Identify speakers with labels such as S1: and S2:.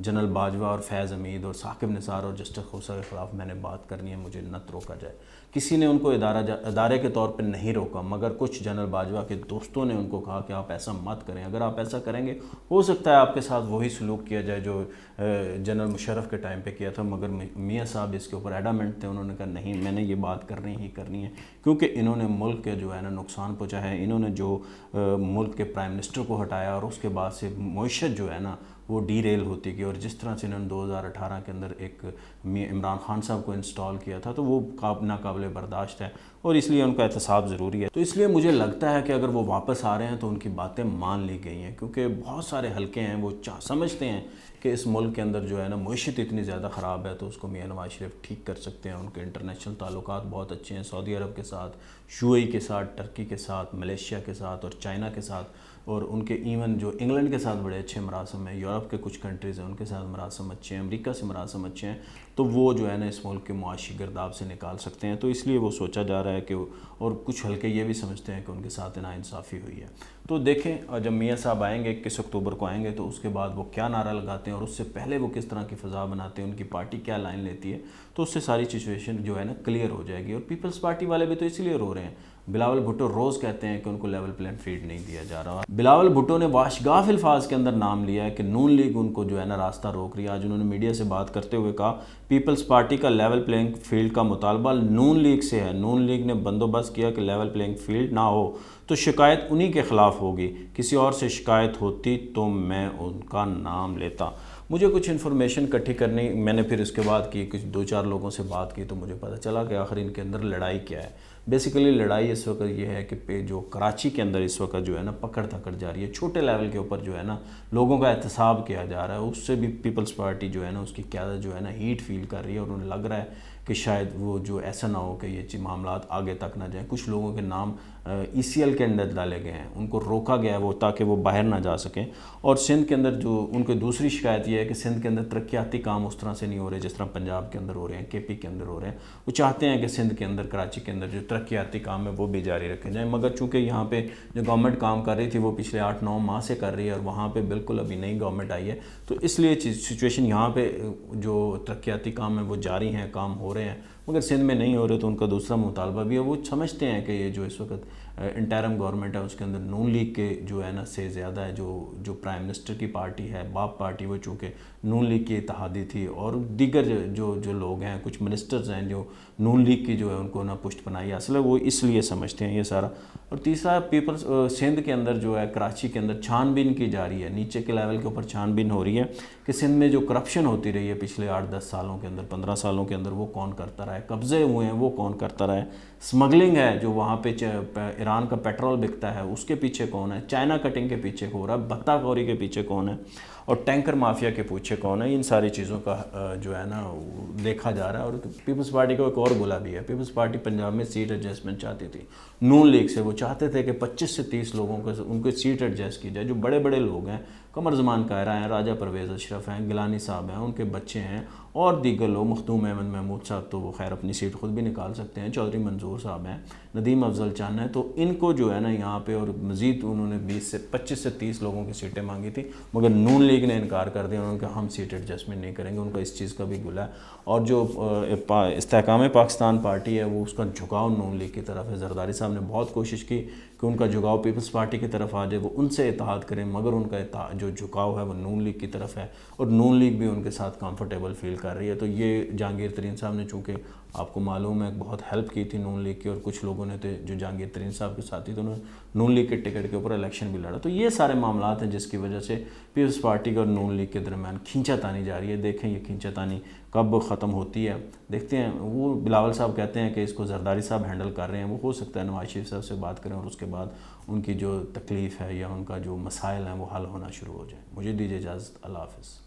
S1: General Bajwa اور فیض حمید اور ثاقب نثار اور جسٹس کھوسہ کے خلاف میں نے بات کرنی ہے، مجھے نہ روکا جائے۔ کسی نے ان کو ادارے کے طور پہ نہیں روکا، مگر کچھ جنرل باجوہ کے دوستوں نے ان کو کہا کہ آپ ایسا مت کریں، اگر آپ ایسا کریں گے ہو سکتا ہے آپ کے ساتھ وہی سلوک کیا جائے جو جنرل مشرف کے ٹائم پہ کیا تھا۔ مگر میاں صاحب اس کے اوپر ایڈامنٹ تھے، انہوں نے کہا نہیں، میں نے یہ بات کرنی ہے، کیونکہ انہوں نے ملک کے جو ہے نا نقصان پہنچا ہے، انہوں نے جو ملک کے پرائم منسٹر کو ہٹایا اور اس کے بعد سے معیشت جو ہے نا وہ ڈی ریل ہوتی گئی، اور جس طرح سے انہوں نے 2018 کے اندر ایک عمران خان صاحب کو انسٹال کیا تھا تو وہ ناقابل برداشت ہے، اور اس لیے ان کا احتساب ضروری ہے۔ تو اس لیے مجھے لگتا ہے کہ اگر وہ واپس آ رہے ہیں تو ان کی باتیں مان لی گئی ہیں، کیونکہ بہت سارے حلقے ہیں وہ سمجھتے ہیں کہ اس ملک کے اندر جو ہے نا معیشت اتنی زیادہ خراب ہے تو اس کو میاں نواز شریف ٹھیک کر سکتے ہیں۔ ان کے انٹرنیشنل تعلقات بہت اچھے ہیں، سعودی عرب کے ساتھ، یو اے ای کے ساتھ، ٹرکی کے ساتھ، ملیشیا کے ساتھ اور چائنا کے ساتھ، اور ان کے ایون جو انگلینڈ کے ساتھ بڑے اچھے مراسم ہیں، یورپ کے کچھ کنٹریز ہیں ان کے ساتھ مراسم اچھے ہیں، امریکہ سے مراسم اچھے ہیں، تو وہ جو ہے نا اس ملک کے معاشی گرداب سے نکال سکتے ہیں۔ تو اس لیے وہ سوچا جا رہا ہے کہ، اور کچھ حلقے یہ بھی سمجھتے ہیں کہ ان کے ساتھ ناانصافی ہوئی ہے۔ تو دیکھیں جب میاں صاحب آئیں گے 21 اکتوبر کو آئیں گے تو اس کے بعد وہ کیا نعرہ لگاتے ہیں اور اس سے پہلے وہ کس طرح کی فضا بناتے ہیں، ان کی پارٹی کیا لائن لیتی ہے، تو اس سے ساری سچویشن جو ہے نا کلیئر ہو جائے گی۔ اور پیپلز پارٹی والے بھی تو اس لیے رو رہے ہیں، بلاول بھٹو روز کہتے ہیں کہ ان کو لیول پلین فیلڈ نہیں دیا جا رہا۔ بلاول بھٹو نے واشگاف الفاظ کے اندر نام لیا ہے کہ نون لیگ ان کو جو ہے نا راستہ روک رہی ہے۔ آج انہوں نے میڈیا سے بات کرتے ہوئے کہا پیپلز پارٹی کا لیول پلینگ فیلڈ کا مطالبہ نون لیگ سے ہے، نون لیگ نے بندوبست کیا کہ لیول پلینگ فیلڈ نہ ہو تو شکایت انہی کے خلاف ہوگی، کسی اور سے شکایت ہوتی تو میں ان کا نام لیتا۔ مجھے کچھ انفارمیشن اکٹھی کرنی، میں نے پھر اس کے بعد کی کچھ 2-4 لوگوں سے بات کی تو مجھے پتہ چلا کہ آخر ان کے اندر لڑائی کیا ہے۔ بیسیکلی لڑائی اس وقت یہ ہے کہ جو کراچی کے اندر اس وقت جو ہے نا پکڑ دھکڑ جاری ہے، چھوٹے لیول کے اوپر جو ہے نا لوگوں کا احتساب کیا جا رہا ہے، اس سے بھی پیپلز پارٹی جو ہے نا اس کی قیادت جو ہے نا ہیٹ فیل کر رہی ہے، اور انہیں لگ رہا ہے کہ شاید وہ جو ایسا نہ ہو کہ یہ معاملات آگے تک نہ جائیں۔ کچھ لوگوں کے نام ای سی ایل کے اندر ڈالے گئے ہیں، ان کو روکا گیا ہے وہ تاکہ وہ باہر نہ جا سکیں۔ اور سندھ کے اندر جو ان کی دوسری شکایت یہ ہے کہ سندھ کے اندر ترقیاتی کام اس طرح سے نہیں ہو رہے جس طرح پنجاب کے اندر ہو رہے ہیں، کے پی کے اندر ہو رہے ہیں۔ وہ چاہتے ہیں کہ سندھ کے اندر، کراچی کے اندر جو ترقیاتی کام ہے وہ بھی جاری رکھے جائیں، مگر چونکہ یہاں پہ جو گورنمنٹ کام کر رہی تھی وہ پچھلے 8-9 ماہ سے کر رہی ہے اور وہاں پہ بالکل ابھی نئی گورنمنٹ آئی ہے، تو اس لیے سچویشن یہاں پہ جو ترقیاتی کام ہے وہ جاری ہیں، کام ہو رہے ہیں، مگر سندھ میں نہیں ہو رہے۔ تو ان کا دوسرا مطالبہ بھی ہے، وہ سمجھتے ہیں کہ یہ جو اس وقت انٹرم گورنمنٹ ہے اس کے اندر نون لیگ کے جو ہے نا سے زیادہ ہے، جو پرائم منسٹر کی پارٹی ہے، باپ پارٹی، وہ چونکہ نون لیگ کی اتحادی تھی، اور دیگر جو لوگ ہیں، کچھ منسٹرز ہیں جو نون لیگ کی جو ہے ان کو نہ پشت بنائی اصل ہے، وہ اس لیے سمجھتے ہیں یہ سارا۔ اور تیسرا پیپلز سندھ کے اندر جو ہے کراچی کے اندر چھان بین کی جا رہی ہے، نیچے کے لیول کے اوپر چھان بین ہو رہی ہے کہ سندھ میں جو کرپشن ہوتی رہی ہے پچھلے 8-10 سالوں کے اندر، 15 سالوں کے اندر، وہ کون کرتا رہا ہے، قبضے ہوئے ہیں وہ کون کرتا رہا ہے، سمگلنگ ہے جو وہاں پہ ایران کا پیٹرول بکتا ہے اس کے پیچھے کون ہے، چائنا کٹنگ کے پیچھے کون ہے، بھتہ خوری کے پیچھے کون ہے، اور ٹینکر مافیا کے پیچھے کون ہے، ان ساری چیزوں کا جو ہے نا دیکھا جا رہا ہے۔ اور پیپلز پارٹی کو ایک اور گلہ بھی ہے، پیپلز پارٹی پنجاب میں سیٹ ایڈجسٹمنٹ چاہتی تھی نون لیگ سے، وہ چاہتے تھے کہ 25 سے 30 لوگوں کو ان کو سیٹ ایڈجسٹ کی جائے، جو بڑے بڑے لوگ ہیں، قمر زمان قاہرہ ہیں، راجہ پرویز اشرف ہیں، گیلانی صاحب ہیں، ان کے بچے ہیں، اور دیگر لوگ، مخدوم احمد محمود صاحب تو وہ خیر اپنی سیٹ خود بھی نکال سکتے ہیں، چودھری منظور صاحب ہیں، ندیم افضل چان ہیں، تو ان کو جو ہے نا یہاں پہ، اور مزید انہوں نے 25 سے 30 لوگوں کی سیٹیں مانگی تھی، مگر نون لیگ نے انکار کر دیا، انہوں نے کہا ہم سیٹ ایڈجسٹمنٹ نہیں کریں گے، ان کا اس چیز کا بھی گلہ ہے۔ اور جو استحکام پاکستان پارٹی ہے وہ اس کا جھکاؤ نون لیگ کی طرف ہے، زرداری صاحب نے بہت کوشش کی کہ ان کا جھکاؤ پیپلز پارٹی کی طرف آ جائے، وہ ان سے اتحاد کریں، مگر ان کا جو جھکاؤ ہے وہ نون لیگ کی طرف ہے، اور نون لیگ بھی ان کے ساتھ کمفرٹیبل فیل کر رہی ہے۔ تو یہ جہانگیر ترین صاحب نے چونکہ آپ کو معلوم ہے بہت ہیلپ کی تھی نون لیگ کی، اور کچھ لوگوں نے تھے جو جہانگیر ترین صاحب کے ساتھی تھے، انہوں نے نون لیگ کے ٹکٹ کے اوپر الیکشن بھی لڑا۔ تو یہ سارے معاملات ہیں جس کی وجہ سے پیپلز پارٹی اور نون لیگ کے درمیان کھینچا تانی جاری ہے۔ دیکھیں یہ کھینچا تانی کب ختم ہوتی ہے، دیکھتے ہیں۔ وہ بلاول صاحب کہتے ہیں کہ اس کو زرداری صاحب ہینڈل کر رہے ہیں، وہ ہو سکتا ہے نواز شریف صاحب سے بات کریں اور اس کے بعد ان کی جو تکلیف ہے یا ان کا جو مسائل ہیں وہ حل ہونا شروع ہو جائیں۔ مجھے دیجیے اجازت، اللہ حافظ۔